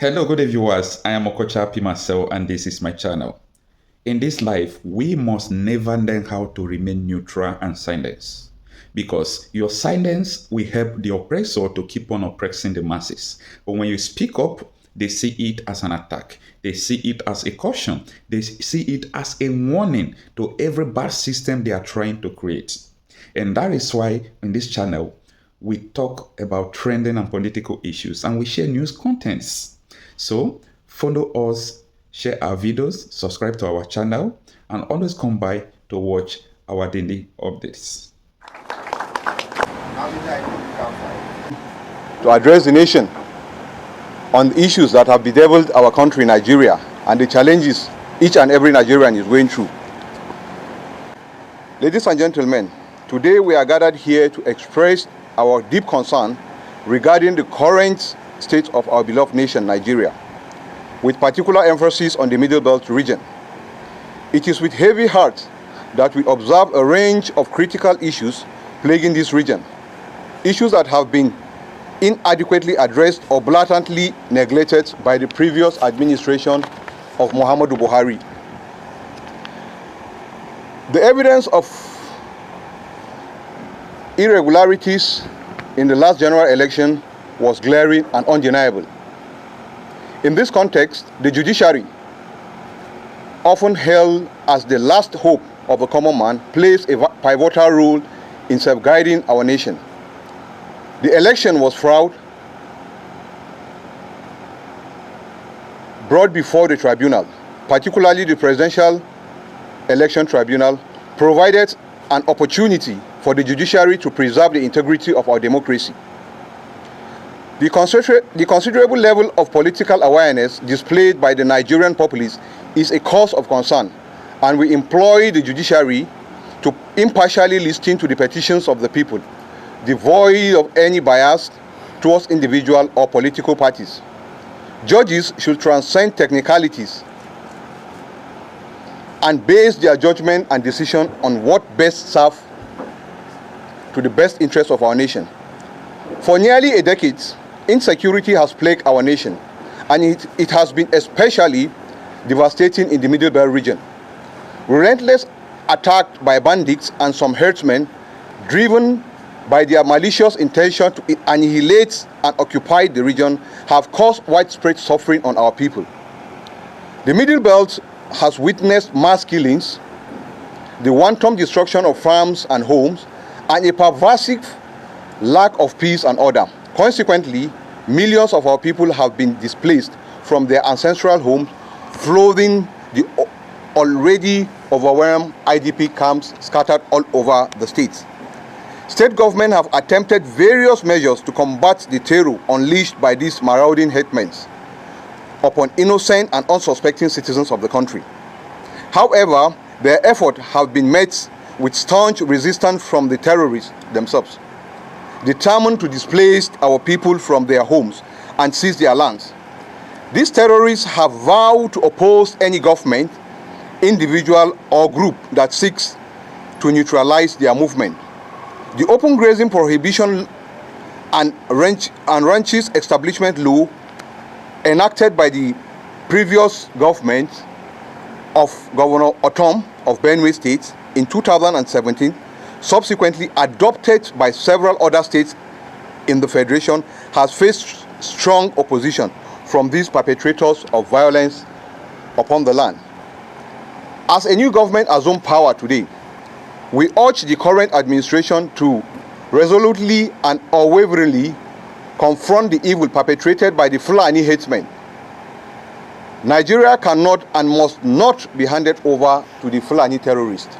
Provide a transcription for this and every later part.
Hello, good day viewers. I am Okocha P. Marcel and this is my channel. In this life, we must never learn how to remain neutral and silent. Because your silence will help the oppressor to keep on oppressing the masses. But when you speak up, they see it as an attack. They see it as a caution. They see it as a warning to every bad system they are trying to create. And that is why in this channel, we talk about trending and political issues and we share news contents. So follow us, share our videos, subscribe to our channel, and always come by to watch our daily updates. To address the nation on the issues that have bedeviled our country, Nigeria, and the challenges each and every Nigerian is going through. Ladies and gentlemen, today we are gathered here to express our deep concern regarding the current state of our beloved nation, Nigeria, with particular emphasis on the Middle Belt region. It is with heavy heart that we observe a range of critical issues plaguing this region, issues that have been inadequately addressed or blatantly neglected by the previous administration of Muhammadu Buhari. The evidence of irregularities in the last general election was glaring and undeniable. In this context, the judiciary, often held as the last hope of a common man, plays a pivotal role in safeguarding our nation. The election was fraud brought before the tribunal, particularly the Presidential Election Tribunal, provided an opportunity for the judiciary to preserve the integrity of our democracy. The considerable level of political awareness displayed by the Nigerian populace is a cause of concern, and we employ the judiciary to impartially listen to the petitions of the people, devoid of any bias towards individual or political parties. Judges should transcend technicalities and base their judgment and decision on what best serves to the best interests of our nation. For nearly a decade, insecurity has plagued our nation, and it has been especially devastating in the Middle Belt region. Relentless attack by bandits and some herdsmen, driven by their malicious intention to annihilate and occupy the region, have caused widespread suffering on our people. The Middle Belt has witnessed mass killings, the wanton destruction of farms and homes, and a pervasive lack of peace and order. Consequently, millions of our people have been displaced from their ancestral homes, flooding the already overwhelmed IDP camps scattered all over the state. State governments have attempted various measures to combat the terror unleashed by these marauding herdsmen upon innocent and unsuspecting citizens of the country. However, their efforts have been met with staunch resistance from the terrorists themselves, determined to displace our people from their homes and seize their lands. These terrorists have vowed to oppose any government, individual, or group that seeks to neutralize their movement. The open grazing prohibition and ranches establishment law enacted by the previous government of Governor Otom of Benue State in 2017, subsequently adopted by several other states in the Federation, has faced strong opposition from these perpetrators of violence upon the land. As a new government assumes power today, we urge the current administration to resolutely and unwaveringly confront the evil perpetrated by the Fulani herdsmen. Nigeria cannot and must not be handed over to the Fulani terrorists.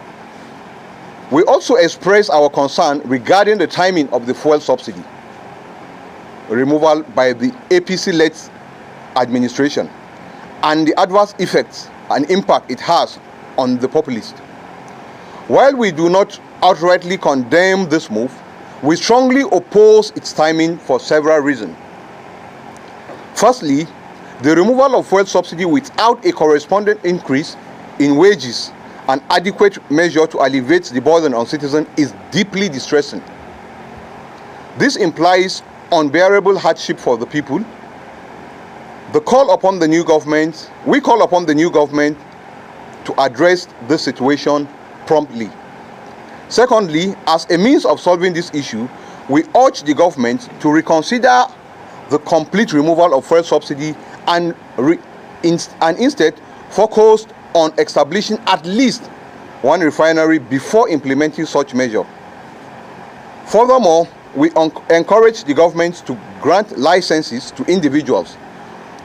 We also express our concern regarding the timing of the fuel subsidy removal by the APC-led administration and the adverse effects and impact it has on the populace. While we do not outrightly condemn this move, we strongly oppose its timing for several reasons. Firstly, the removal of fuel subsidy without a corresponding increase in wages, an adequate measure to alleviate the burden on citizens, is deeply distressing. This implies unbearable hardship for the people, We call upon the new government to address this situation promptly. Secondly, as a means of solving this issue, we urge the government to reconsider the complete removal of fuel subsidy and instead focus on establishing at least one refinery before implementing such measure. Furthermore, we encourage the government to grant licenses to individuals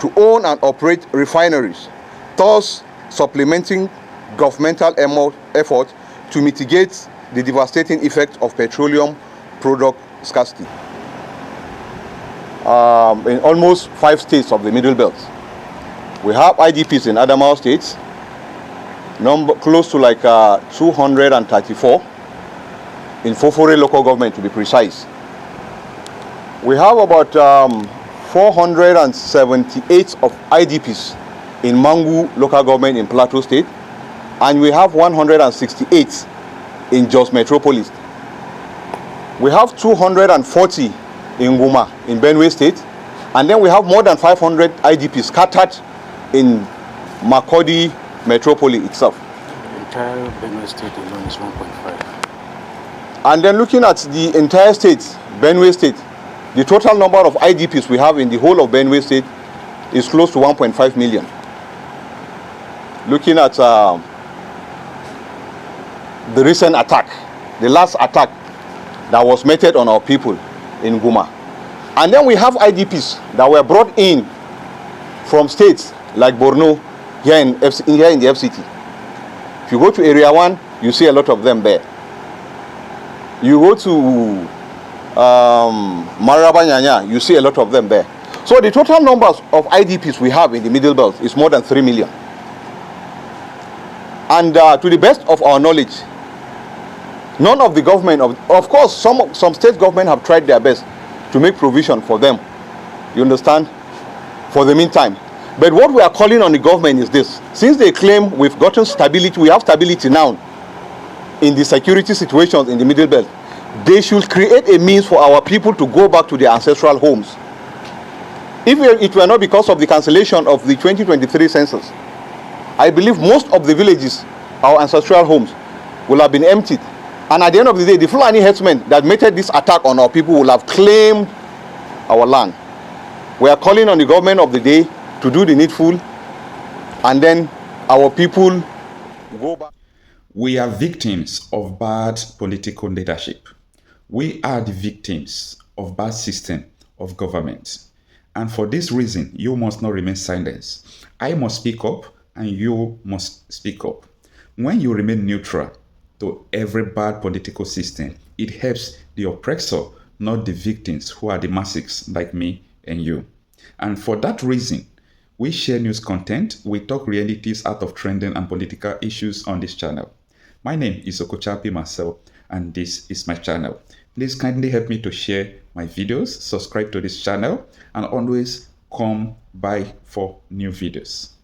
to own and operate refineries, thus supplementing governmental effort to mitigate the devastating effect of petroleum product scarcity. In almost 5 states of the Middle Belt, we have IDPs in Adamawa states, close to like 234 in Fofore local government, to be precise. We have about 478 of IDPs in Mangu local government in Plateau State, and we have 168 in Jos Metropolis. We have 240 in Guma in Benue State, and then we have more than 500 IDPs scattered in Makurdi Metropolis itself. The entire Benue State alone is 1.5. And then looking at the entire state, Benue State, the total number of IDPs we have in the whole of Benue State is close to 1.5 million. Looking at the recent attack, the last attack that was meted on our people in Guma. And then we have IDPs that were brought in from states like Borno here in the FCT. If you go to Area 1, you see a lot of them there. You go to Maraba Nyanya, you see a lot of them there. So the total numbers of IDPs we have in the Middle Belt is more than 3 million. And to the best of our knowledge, none of the government, of course, some state government have tried their best to make provision for them, you understand, for the meantime. But what we are calling on the government is this: since they claim we've gotten stability, we have stability now in the security situations in the Middle Belt, they should create a means for our people to go back to their ancestral homes. If it were not because of the cancellation of the 2023 census, I believe most of the villages, our ancestral homes, will have been emptied. And at the end of the day, the Fulani herdsmen that made this attack on our people will have claimed our land. We are calling on the government of the day to do the needful, and then our people go back. We are victims of bad political leadership. We are the victims of bad system of government. And for this reason, you must not remain silent. I must speak up, and you must speak up. When you remain neutral to every bad political system, it helps the oppressor, not the victims who are the masses like me and you. And for that reason, we share news content, we talk realities out of trending and political issues on this channel. My name is Okochapi Marcel, and this is my channel. Please kindly help me to share my videos, subscribe to this channel, and always come by for new videos.